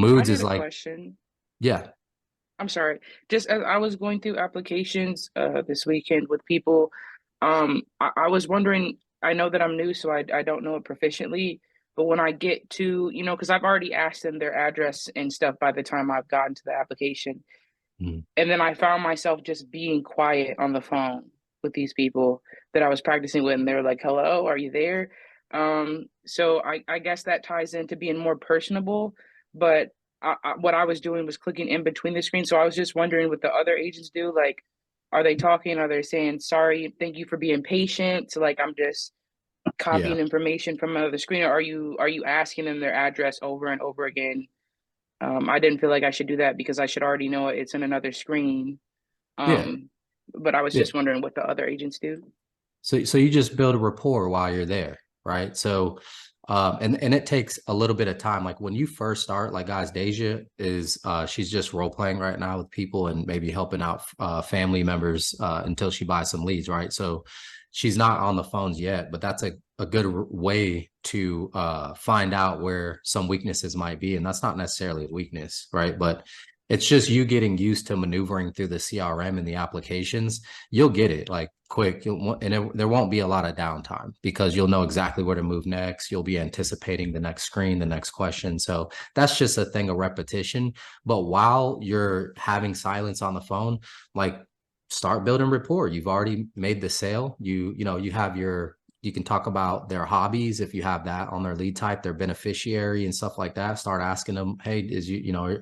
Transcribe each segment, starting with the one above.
I Moods had is a like, question. yeah, I'm sorry. Just as I was going through applications this weekend with people, I was wondering, I know that I'm new, so I don't know it proficiently, but when I get to, because I've already asked them their address and stuff by the time I've gotten to the application. mm, And then I found myself just being quiet on the phone with these people that I was practicing with, and they were like, "Hello, are you there?" So I guess that ties into being more personable. But what I was doing was clicking in between the screens. So I was just wondering what the other agents do. Like, are they talking? Are they saying sorry? Thank you for being patient. So like I'm just copying yeah, information from another screen, or are you asking them their address over and over again? I didn't feel like I should do that because I should already know it's in another screen. yeah, Um, but I was yeah. just wondering what the other agents do. So you just build a rapport while you're there, right? So and it takes a little bit of time. Like when you first start, like guys, Deja is she's just role playing right now with people and maybe helping out family members until she buys some leads, right? So she's not on the phones yet, but that's a good way to find out where some weaknesses might be. And that's not necessarily a weakness, right? But it's just you getting used to maneuvering through the CRM and the applications. You'll get it like quick, there won't be a lot of downtime because you'll know exactly where to move next. You'll be anticipating the next screen, the next question. So that's just a thing of repetition. But while you're having silence on the phone, like start building rapport. You've already made the sale. You have you can talk about their hobbies if you have that on their lead type, their beneficiary and stuff like that. Start asking them, hey,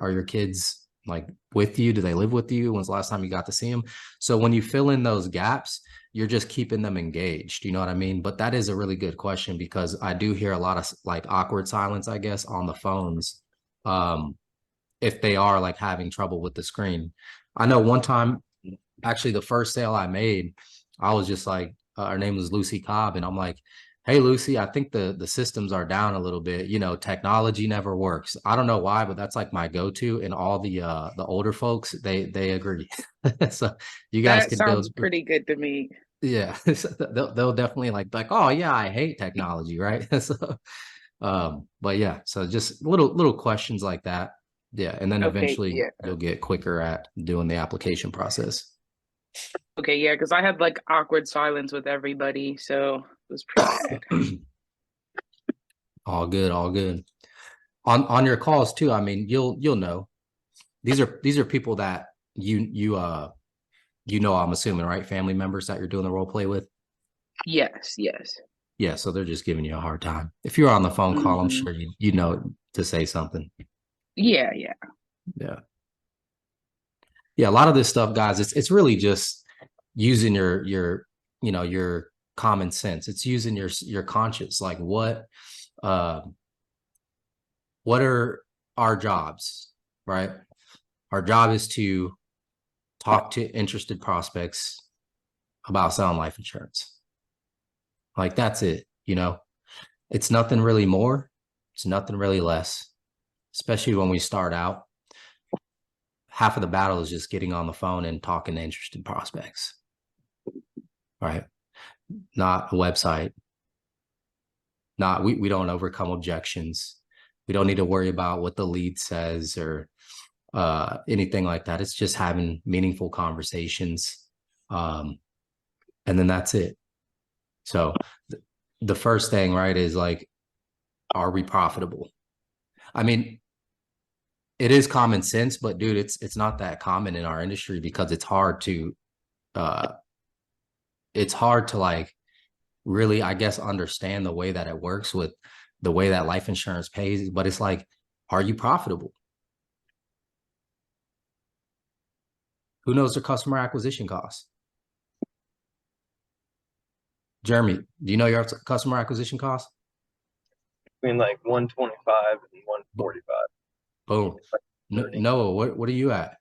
are your kids like with you? Do they live with you? When's the last time you got to see them? So when you fill in those gaps, you're just keeping them engaged. You know what I mean? But that is a really good question because I do hear a lot of like awkward silence, I guess, on the phones. If they are like having trouble with the screen. I know one time, actually, the first sale I made, I was just like, her name was Lucy Cobb, and I'm like, hey Lucy, I think the systems are down a little bit. Technology never works. I don't know why, but that's like my go-to, and all the older folks they agree. So you guys That can sounds build, pretty good to me. yeah. So they'll definitely like, oh yeah, I hate technology, right? So but yeah, so just little questions like that. Yeah, and then Okay, eventually yeah. you'll get quicker at doing the application process. Okay, yeah, because I had like awkward silence with everybody, so it was pretty bad. All good, all good. On your calls too, I mean, you'll know. These are people that I'm assuming, right? Family members that you're doing the role play with. Yes, yes. Yeah, so they're just giving you a hard time. If you're on the phone call, I'm Hmm. sure you know to say something. Yeah, yeah. Yeah. Yeah, a lot of this stuff, guys, it's really just using your common sense. It's using your conscience. Like uh what are our jobs, right? Our job is to talk to interested prospects about selling life insurance. Like that's it. It's nothing really more, it's nothing really less, especially when we start out. Half of the battle is just getting on the phone and talking to interested prospects, right? Not a website. Not we don't overcome objections. We don't need to worry about what the lead says or anything like that. It's just having meaningful conversations. Um, and then that's it. So the first thing, right, is like, are we profitable? I mean, it is common sense, but dude, it's not that common in our industry because uh it's hard to like really, I guess, understand the way that it works with the way that life insurance pays. But it's like, are you profitable? Who knows the customer acquisition costs? Jeremy, do you know your customer acquisition costs? Between like 125 and 145, Boom. like No, 30. Noah, what are you at?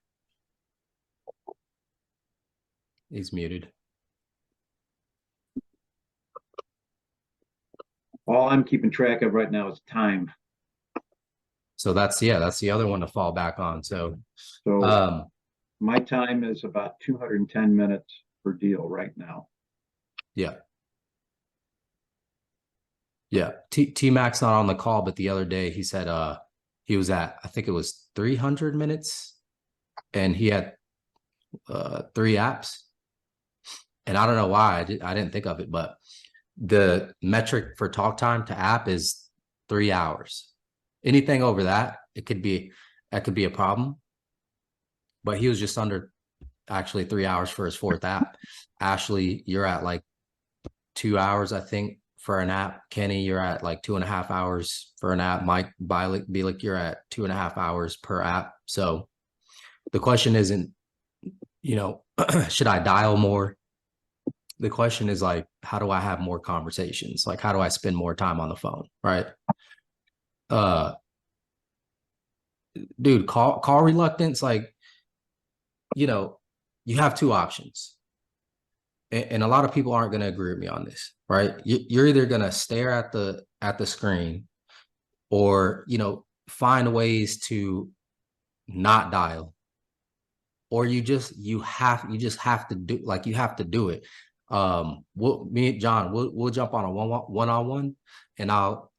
He's muted. All I'm keeping track of right now is time. So that's the other one to fall back on. So So um my time is about 210 minutes per deal right now. yeah. Yeah. T Mac's not on the call, but the other day he said he was at, I think it was 300 minutes, and he had 3 apps. And I don't know why I didn't think of it, but the metric for talk time to app is 3 hours. Anything over that, that could be a problem. But he was just under actually 3 hours for his 4th app. Ashley, you're at like 2 hours, I think, for an app. Kenny, you're at like 2.5 hours for an app. Mike Bielik, you're at 2.5 hours per app. So the question isn't, should I dial more? The question is like, how do I have more conversations? Like, how do I spend more time on the phone? Right. Dude, call reluctance, like, you have 2 options. And a lot of people aren't going to agree with me on this, right? You're either going to stare at the screen, or, find ways to not dial, or you just have to do, like, you have to do it. Me and John, we'll jump on a one-on-one, and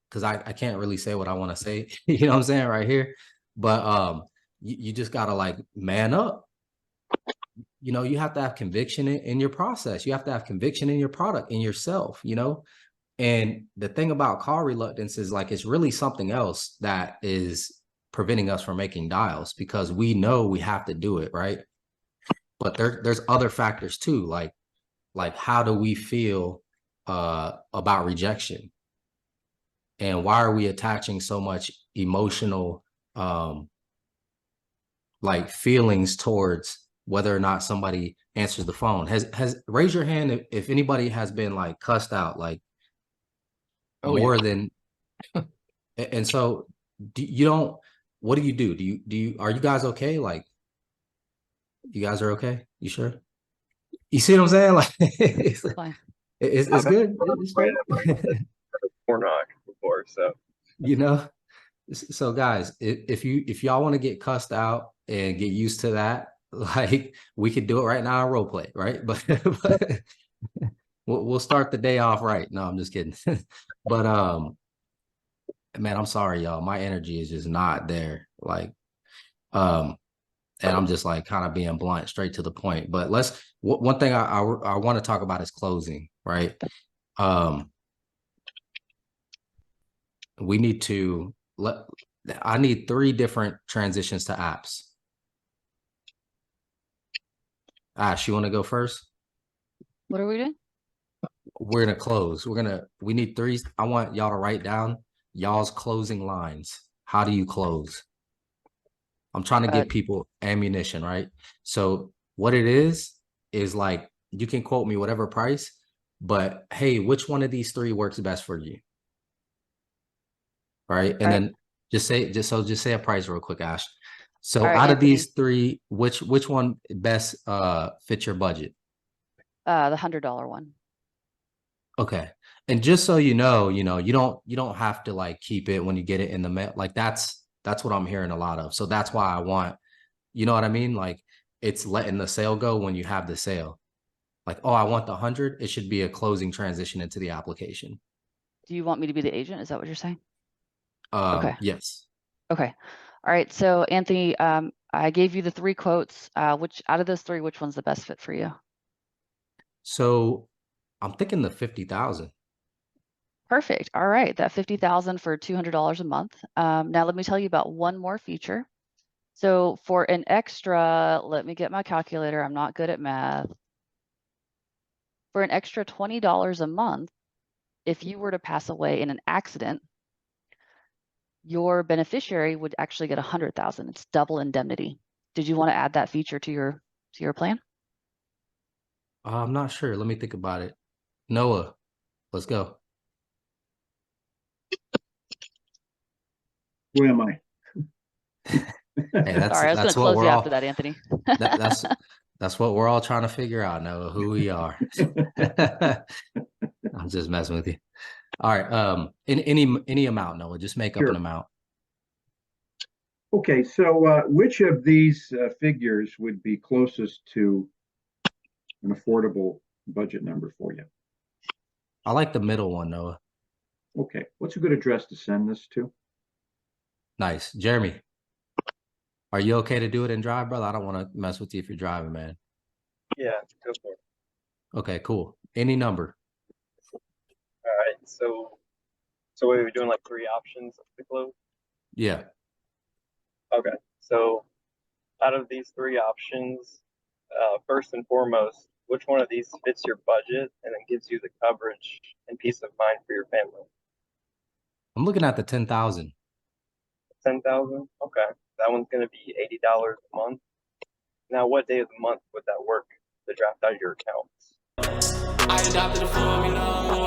because I can't really say what I want to say, you know what I'm saying, right here. But you just gotta, like, man up. You have to have conviction in your process. You have to have conviction in your product, in yourself, And the thing about call reluctance is, like, it's really something else that is preventing us from making dials, because we know we have to do it, right? But there's other factors too, like how do we feel about rejection, and why are we attaching so much emotional like feelings towards whether or not somebody answers the phone. Has raise your hand if anybody has been, like, cussed out, like, more than. And so what do you do? Are you guys okay? Like, you guys are okay? You sure? You see what I'm saying? Like, it's good. It's great. Or not before, so. So guys, if y'all want to get cussed out and get used to that, like, we could do it right now in role play, right? But we'll start the day off right. No, I'm just kidding. But man, I'm sorry, y'all. My energy is just not there. Like, and I'm just, like, kind of being blunt, straight to the point. But one thing I want to talk about is closing, right? We need to I need 3 different transitions to apps. Ash, you want to go first? What are we doing? We're gonna close. We need 3. I want y'all to write down y'all's closing lines. How do you close? I'm trying to give people ammunition, right? So what it is like, you can quote me whatever price, but hey, which one of these 3 works best for you? Right. And then just say a price real quick, Ash. So out of these 3, which one best fits your budget? The $100 one. Okay. And just so you know, you don't have to, like, keep it when you get it in the mail. Like, that's what I'm hearing a lot of. So that's why I want, you know what I mean? Like, it's letting the sale go when you have the sale. Like, oh, I want the 100. It should be a closing transition into the application. Do you want me to be the agent? Is that what you're saying? Okay. Yes. Okay. All right. So Anthony, I gave you the 3 quotes. Which out of those 3, which one's the best fit for you? So I'm thinking the 50,000. Perfect. All right. That 50,000 for $200 a month. Now let me tell you about one more feature. So for an extra, let me get my calculator. I'm not good at math. For an extra $20 a month, if you were to pass away in an accident, your beneficiary would actually get 100,000. It's double indemnity. Did you want to add that feature to your plan? I'm not sure. Let me think about it. Noah, let's go. Where am I? Hey, Sorry, I was going to close you after that, Anthony. That's what we're all trying to figure out, Noah, who we are. I'm just messing with you. All right. In any amount, Noah, just make up an amount. Okay, so which of these figures would be closest to an affordable budget number for you? I like the middle one, Noah. Okay, what's a good address to send this to? Nice. Jeremy, are you okay to do it and drive, brother? I don't want to mess with you if you're driving, man. Yeah, go for it. Okay, cool. Any number. All right. So we were doing like 3 options to close. Yeah. Okay. So out of these 3 options, first and foremost, which one of these fits your budget and it gives you the coverage and peace of mind for your family? I'm looking at the 10,000. 10,000. Okay. That one's going to be $80 a month. Now, what day of the month would that work to draft out of your accounts? I adopted a formula.